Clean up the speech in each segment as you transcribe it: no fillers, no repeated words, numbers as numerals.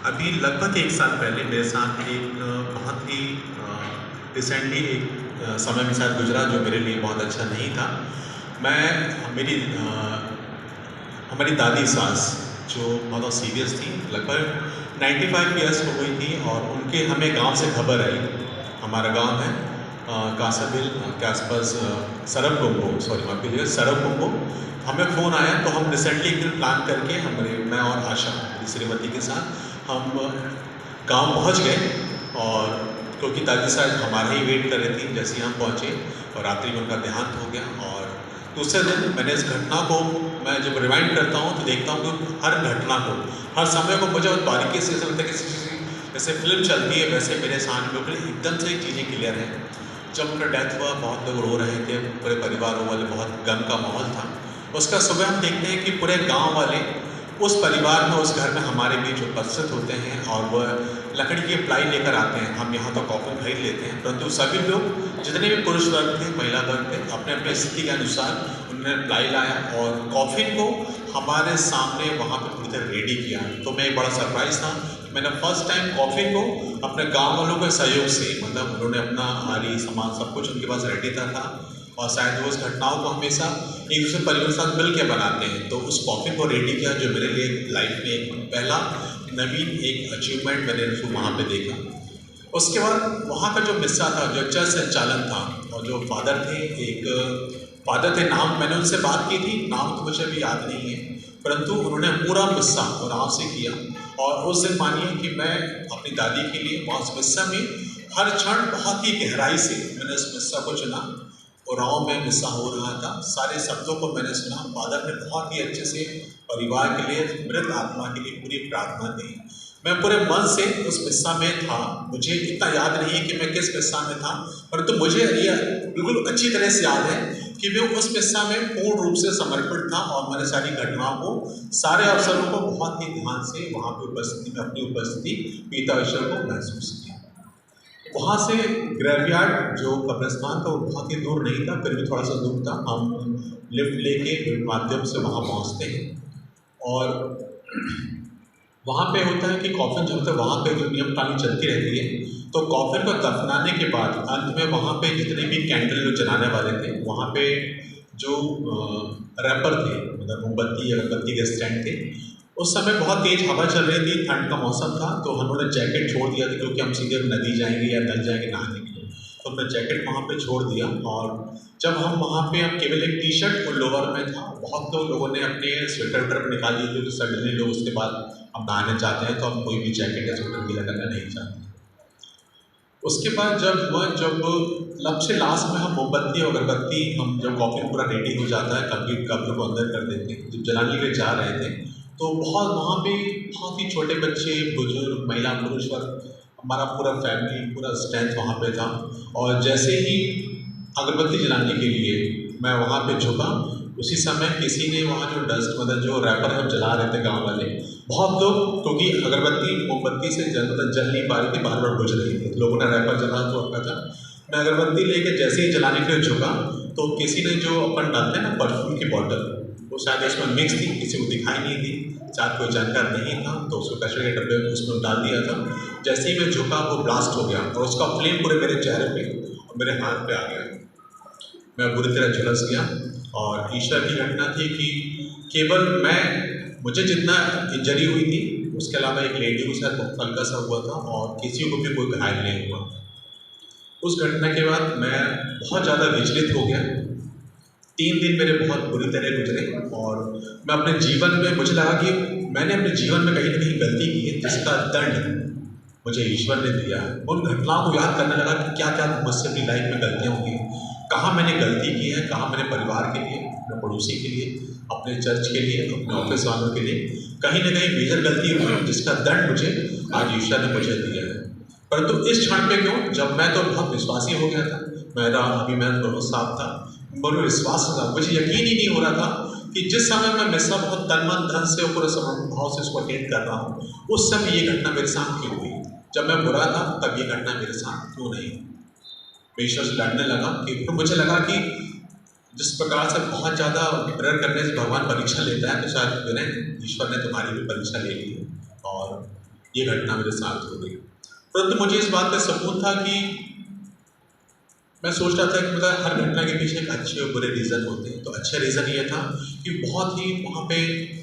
अभी लगभग 1 साल पहले मेरे साथ एक बहुत ही रिसेंटली एक समय मेरे साथ गुजरा जो मेरे लिए बहुत अच्छा नहीं था। मैं मेरी हमारी दादी सास जो बहुत सीरियस थी, लगभग 95 ईयर्स हो गई थी और उनके हमें गांव से खबर आई। हमारा गांव है कासाबिल के आसपास, सरबकुंभो, सॉरी माफ कीजिएगा, सरबकुंभो। हमें फ़ोन आया तो हम रिसेंटली एक दिन प्लान करके मैं और आशा मेरी श्रीमती के साथ हम गांव पहुंच गए। और क्योंकि दादी साहब हमारा ही वेट कर रही थी, जैसे ही हम पहुंचे और रात्रि में उनका देहांत हो गया। और दूसरे दिन मैंने इस घटना को, मैं जब रिवाइंड करता हूं तो देखता हूं कि हर घटना को, हर समय को मुझे बहुत बारीकी से ऐसा लगता है कि जैसे फिल्म चलती है वैसे मेरे सामने बिल्कुल एकदम से चीज़ें क्लियर हैं। जब उनका डेथ हुआ बहुत लोग रो रहे थे, पूरे परिवार वाले, बहुत गम का माहौल था। उसका सुबह हम देखते हैं कि पूरे गांव वाले उस परिवार में, उस घर में हमारे बीच उपस्थित होते हैं और वह लकड़ी की प्लाई लेकर आते हैं। हम यहाँ तो कॉफिन खरीद लेते हैं, परंतु सभी लोग, जितने भी पुरुष वर्ग थे, महिला वर्ग थे, अपने अपने स्थिति के अनुसार उन्होंने प्लाई लाया और कॉफिन को हमारे सामने वहाँ पे पूरी तरह रेडी किया। तो मैं बड़ा सरप्राइज था। मैंने फर्स्ट टाइम कॉफिन को अपने गाँव वालों के सहयोग से, मतलब उन्होंने अपना हारी सामान सब कुछ उनके पास रेडी था और शायद वो उस घटनाओं को हमेशा एक दूसरे परिवार के साथ मिल के बनाते हैं। तो उस कॉफिन को रेडी किया जो मेरे लिए लाइफ में एक पहला नवीन एक अचीवमेंट मैंने उसको वहाँ पे देखा। उसके बाद वहाँ का जो हिस्सा था, जो चर्च संचालन था, और जो फादर थे, नाम मैंने उनसे बात की थी, नाम तो मुझे अभी याद नहीं है, परंतु उन्होंने पूरा मिस्सा आराम से किया। और उस दिन मानिए कि मैं अपनी दादी के लिए उस मिस्सा में हर क्षण बहुत ही गहराई से मैंने उस मिस्सा को चुना। उराव में मिस्सा हो रहा था, सारे शब्दों को मैंने सुना। फादर ने बहुत ही अच्छे से परिवार के लिए, मृत आत्मा के लिए पूरी प्रार्थना दी। मैं पूरे मन से उस मिस्सा में था। मुझे इतना याद नहीं है कि मैं किस मिस्सा में था, परंतु मुझे ये बिल्कुल अच्छी तरह से याद है कि मैं उस मिस्सा में पूर्ण रूप से समर्पित था और मैंने सारी घटनाओं को, सारे अवसरों को बहुत ही ध्यान से वहाँ पे उपस्थिति में, अपनी उपस्थिति पिता ईश्वर को महसूस किया। वहाँ से ग्रेवयार्ड जो कब्रिस्तान था वो बहुत ही दूर नहीं था, फिर भी थोड़ा सा दूर था। हम लिफ्ट लेके माध्यम से वहाँ पहुँचते हैं और वहाँ पे होता है कि कॉफिन जो होता है, वहाँ पे जो नियम कानून चलती रहती है। तो कॉफिन को दफनाने के बाद अंत में वहाँ पे जितने भी कैंडल जो जलाने वाले थे, वहाँ पे जो रैपर थे, मतलब मोमबत्ती या अगरबत्ती के स्टैंड थे, उस समय बहुत तेज हवा चल रही थी, ठंड का मौसम था। तो हमने जैकेट छोड़ दिया था क्योंकि हम सीधे नदी जाएंगे या नल जाएंगे नहाने के लिए, तो हमने जैकेट वहाँ पे छोड़ दिया। और जब हम वहाँ पे, हम केवल एक टी शर्ट और लोअर में था। बहुत लोगों ने अपने स्वेटर वेटर निकाल दिए थे, तो सडनली लोग उसके बाद हम नहाने चाहते हैं तो हम कोई भी जैकेट या स्वेटर गीला करना नहीं चाहते। उसके बाद जब लब से लास्ट में हम मोमबत्ती और अगरबत्ती, हम जब कॉफिन पूरा रेडी हो जाता है, कब्र को अंदर कर देते हैं, जब जलाने के लिए जा रहे थे तो बहुत वहाँ पे बहुत ही छोटे बच्चे, बुजुर्ग, महिला, पुरुष वर्ग, हमारा पूरा फैमिली, पूरा स्ट्रेंथ वहाँ पे था। और जैसे ही अगरबत्ती जलाने के लिए मैं वहाँ पे झुका, उसी समय किसी ने वहाँ जो डस्ट, मतलब जो रैपर हम जला रहे थे गांव वाले, बहुत लोग, क्योंकि अगरबत्ती मोमबत्ती से जल नहीं पा रही थी, बार बार बुझ रही थी, लोगों ने रैपर जला तो रखा था। मैं अगरबत्ती लेके जैसे ही जलाने के लिए झुका तो किसी ने जो अपन डालते हैं ना परफ्यूम की बॉटल, वो शायद उसमें मिक्स थी, किसी को दिखाई नहीं दी, शायद कोई जानकार नहीं था, तो उसको कचरे के डब्बे में उसमें डाल दिया था। जैसे ही मैं झुका वो ब्लास्ट हो गया और उसका फ्लेम पूरे मेरे चेहरे पे और मेरे हाथ पे आ गया। मैं बुरी तरह झुलस गया। और ईश्वर की घटना थी कि केवल मुझे जितना इंजरी हुई थी, उसके अलावा एक लेडी को शायद बहुत हल्का सा हुआ था और किसी को भी कोई घायल नहीं हुआ। उस घटना के बाद मैं बहुत ज़्यादा विचलित हो गया। 3 दिन मेरे बहुत बुरी तरह गुजरे और मैं अपने जीवन में, मुझे लगा कि मैंने अपने जीवन में कहीं ना कहीं गलती की है, जिसका दंड मुझे ईश्वर ने दिया है। उन घटनाओं को याद करने लगा कि क्या क्या मुझसे अपनी लाइफ में गलतियाँ हुई हैं, कहाँ मैंने गलती की है, कहाँ मैंने परिवार के लिए, अपने पड़ोसी के लिए, अपने चर्च के लिए, अपने ऑफिस वालों के लिए कहीं ना कहीं मेजर गलती हुई, जिसका दंड मुझे आज ईश्वर ने मुझे दिया है। परंतु इस क्षण पे क्यों, जब मैं तो बहुत विश्वासी हो गया था, मेरा अभिमान बहुत साफ था, मुझे विश्वास था, मुझे यकीन ही नहीं हो रहा था कि जिस समय मैं मिस्सा बहुत तन मन धन से और पूरे भाव से उसको अटेंड कर रहा हूँ, उस समय ये घटना मेरे साथ क्यों हुई। जब मैं बुरा था तब ये घटना मेरे साथ क्यों नहीं। मैं ईश्वर से लड़ने लगा कि फिर मुझे लगा कि जिस प्रकार से बहुत ज़्यादा प्रेयर करने से भगवान परीक्षा लेता है, तो शायद मैंने, ईश्वर ने तुम्हारी भी परीक्षा ले ली है। और ये घटना मेरे साथ हो गई। परंतु मुझे इस बात का सुकून था कि मैं सोच रहा था कि मतलब हर घटना के पीछे एक अच्छे और बुरे रीज़न होते हैं। तो अच्छा रीज़न ये था कि बहुत ही वहाँ पे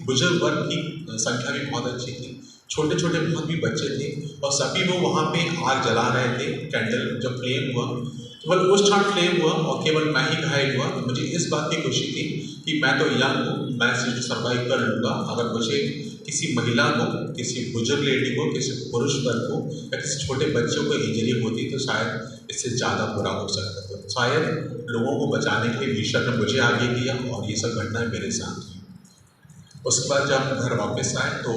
बुजुर्ग वर्ग की संख्या भी बहुत अच्छी थी, छोटे छोटे बहुत भी बच्चे थे और सभी वो वहाँ पे आग जला रहे थे। कैंडल जब फ्लेम हुआ, केवल उस क्षण फ्लेम हुआ और केवल मैं ही घायल हुआ। तो मुझे इस बात की खुशी थी कि मैं तो यंग हूँ, मैं सर्वाइव कर लूँगा। अगर मुझे किसी महिला को, किसी बुजुर्ग लेडी को, किसी पुरुष वर्ग को या किसी छोटे बच्चों को इंजरी होती तो शायद इससे ज़्यादा बुरा हो सकता था। शायद लोगों को बचाने के लिए ईश्वर ने मुझे आगे किया और ये सब घटनाएं मेरे साथ हुई। उसके बाद जब हम घर वापस आए तो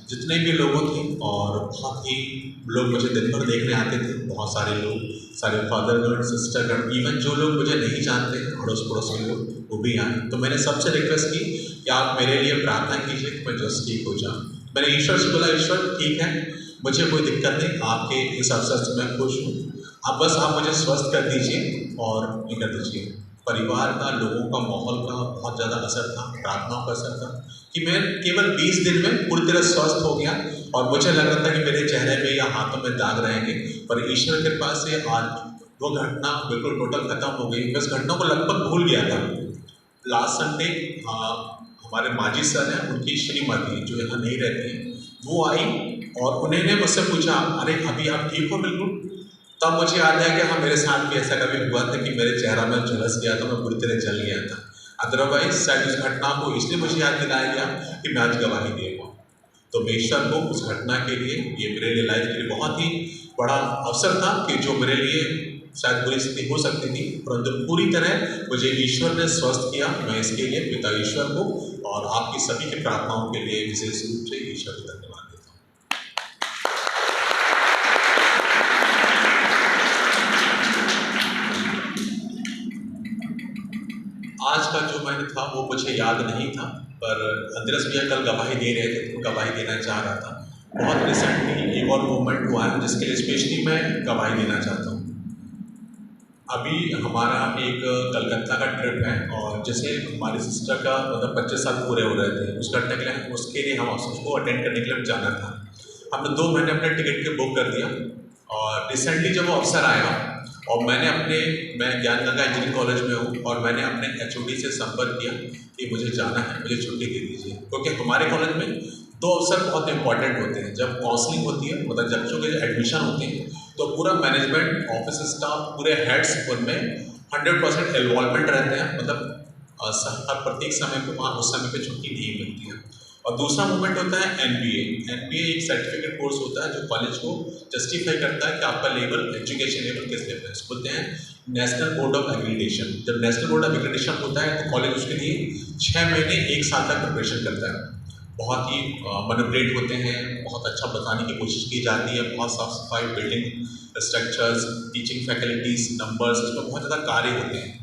जितने भी लोगों थे और बहुत ही लोग मुझे दिन भर देखने आते थे, बहुत सारे लोग, सारे फादरगण, सिस्टरगण, इवन जो लोग मुझे नहीं जानते अड़ोस पड़ोस के लोग, वो भी आए। तो मैंने सबसे रिक्वेस्ट की कि आप मेरे लिए प्रार्थना कीजिए कि मैं जस्ट ठीक हो जाऊँ। मैंने ईश्वर से बोला, ईश्वर ठीक है, मुझे कोई दिक्कत नहीं, आपके इस अवसर से मैं खुश हूँ, आप मुझे स्वस्थ कर दीजिए और ये कर दीजिए। परिवार का, लोगों का, माहौल का बहुत ज़्यादा असर था, प्रार्थनाओं का असर था कि मैं केवल 20 दिन में पूरी तरह स्वस्थ हो गया और मुझे लग रहा था कि मेरे चेहरे में या हाथों में दाग रहेंगे, पर ईश्वर के कृपा से आज वो घटना बिल्कुल टोटल खत्म हो गई। मैं उस घटना को लगभग भूल गया था। लास्ट संडे हमारे माजी सर हैं, उनकी श्रीमती जो यहाँ नहीं रहती, वो आई और उन्होंने मुझसे पूछा, अरे अभी आप ठीक हो बिल्कुल? तब मुझे याद आया कि हाँ, मेरे साथ भी ऐसा कभी हुआ था कि मेरे चेहरा में झुलस गया था, मैं पूरी तरह जल गया था। अदरवाइज शायद उस घटना को इसलिए मुझे याद दिलाया गया कि मैं आज गवाही दे पाऊँ। तो मैं ईश्वर को उस घटना के लिए, ये मेरे लिए लाइफ के लिए बहुत ही बड़ा अवसर था कि जो मेरे लिए शायद बुरी स्थिति हो सकती थी, परंतु पूरी तरह मुझे ईश्वर ने स्वस्थ किया। मैं इसके लिए पिता ईश्वर को और आपकी सभी की प्रार्थनाओं के लिए विशेष रूप से ईश्वर को धन्यवाद देता हूँ। आज का जो मैंने था वो मुझे याद नहीं था, पर अंद्रस भैया कल गवाही दे रहे थे तो गवाही देना चाह रहा था। बहुत रिसेंटली एक और मूवमेंट हुआ है जिसके लिए स्पेशली मैं गवाही देना चाहता हूँ। अभी हमारा एक कलकत्ता का ट्रिप है और जैसे हमारी सिस्टर का मतलब 25 साल पूरे हो रहे थे, उसके लिए हम उसको अटेंड करने के लिए जाना था। हमने 2 महीने अपने टिकट के बुक कर दिया और रिसेंटली जब वो अवसर आया और मैं ज्ञान गंगा इंजीनियरिंग कॉलेज में हूँ और मैंने अपने HOD से संपर्क किया कि मुझे जाना है, मुझे छुट्टी दे दीजिए, क्योंकि हमारे कॉलेज में 2 अवसर बहुत इंपॉर्टेंट होते हैं। जब काउंसलिंग होती है, मतलब बच्चों के एडमिशन होते हैं, तो पूरा मैनेजमेंट, ऑफिस स्टाफ, पूरे हेड्स उनमें 100% इन्वॉल्वमेंट रहते हैं, मतलब हर प्रत्येक समय को वहाँ उस समय पे छुट्टी नहीं मिलती है। और दूसरा मूवमेंट होता है NBA। NBA एक सर्टिफिकेट कोर्स होता है जो कॉलेज को जस्टिफाई करता है कि आपका लेवल, एजुकेशन लेवल किस लेवल है। उसको बोलते हैं नेशनल बोर्ड ऑफ एग्रीडेशन। जब नेशनल बोर्ड ऑफ एग्रीडेशन होता है तो कॉलेज उसके लिए 6 महीने 1 साल तक प्रिपरेशन करता है। बहुत ही मैनिपुलेट होते हैं, बहुत अच्छा बताने की कोशिश की जाती है, बहुत साफ सफाई, building structures, teaching faculties, numbers, इसमें बहुत ज़्यादा कार्य होते हैं।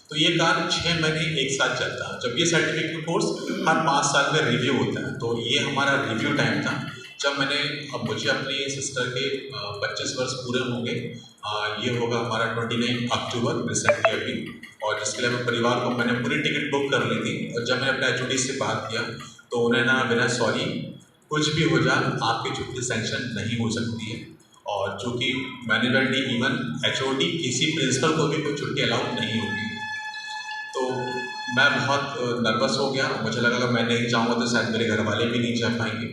तो ये कार्य 6 महीने 1 साल चलता है। जब ये सर्टिफिकेट कोर्स हर 5 साल में रिव्यू होता है, तो ये हमारा रिव्यू टाइम था जब अब मुझे अपनी सिस्टर के 25 वर्ष पूरे होंगे। ये होगा हमारा 29 अक्टूबर रिसेंटली अभी, और जिसके लिए परिवार को मैंने पूरी टिकट बुक कर ली थी। और जब मैंने अपने HOD से बात किया तो उन्हें ना बिना सॉरी, कुछ भी हो जाए आपकी छुट्टी सेंक्शन नहीं हो सकती है। और चूँकि मैनेजमेंट ने इवन HOD किसी प्रिंसिपल को भी कोई छुट्टी अलाउड नहीं होगी। तो मैं बहुत नर्वस हो गया, मुझे लगा अगर मैं नहीं जाऊँगा तो शायद मेरे घर वाले भी नहीं जा पाएंगे।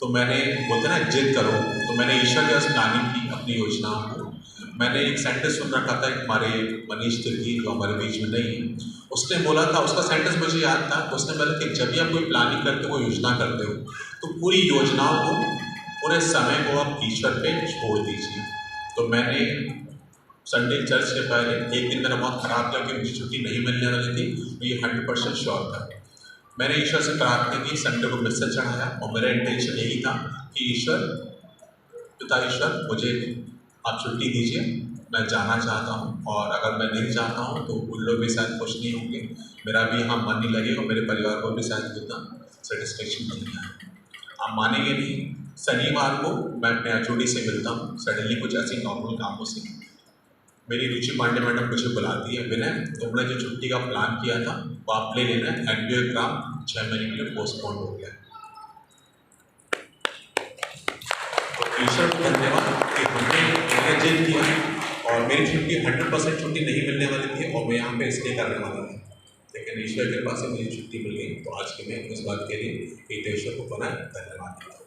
तो मैंने, बोलते ना जिद करो, तो मैंने ईश्वर के प्लानिंग की अपनी योजनाओं को। मैंने एक सेंटेंस सुन रखा था, हमारे मनीष तिर्की जो हमारे बीच में नहीं है, उसने बोला था, उसका सेंटेंस मुझे याद था। उसने बोला कि जब भी आप कोई प्लानिंग करते हो, कोई योजना करते हो, तो पूरी योजनाओं को, पूरे समय को आप ईश्वर पे छोड़ दीजिए। तो मैंने संडे चर्च से पहले एक दिन मेरा बहुत ख़राब था कि मुझे छुट्टी नहीं मिलने वाली थी, तो ये 100% श्योर था। मैंने ईश्वर से प्रार्थना की, संडे को मैसेज चढ़ाया और मेरा इंटेंशन यही था कि ईश्वर, पिता ईश्वर, मुझे आप छुट्टी दीजिए, मैं जाना चाहता हूँ। और अगर मैं नहीं जाता हूँ तो उन लोग भी शायद खुश नहीं होंगे, मेरा भी यहाँ मन नहीं लगेगा और मेरे परिवार को भी शायद उतना सेटिस्फेक्शन नहीं आए। आप मानेंगे नहीं, शनिवार को मैं अपने HOD से मिलता हूँ, सडनली कुछ ऐसे नॉर्मल कामों से मेरी रुचि पांडे मैडम मुझे बुलाती है, विनय तुमने जो छुट्टी का प्लान किया था वो आप ले लेना, NBA एग्जाम 6 महीने के लिए पोस्टपोन हो गया। ईश्वर को धन्यवाद कि हमने इंडिया जीत किया, और मेरी छुट्टी 100% छुट्टी नहीं मिलने वाली थी और मैं यहाँ पे इसलिए करने वाला था, लेकिन ईश्वर के कृपा से मुझे छुट्टी मिल गई। तो आज के मैं इस बात के लिए ईश्वर को पुनः धन्यवाद देता हूँ।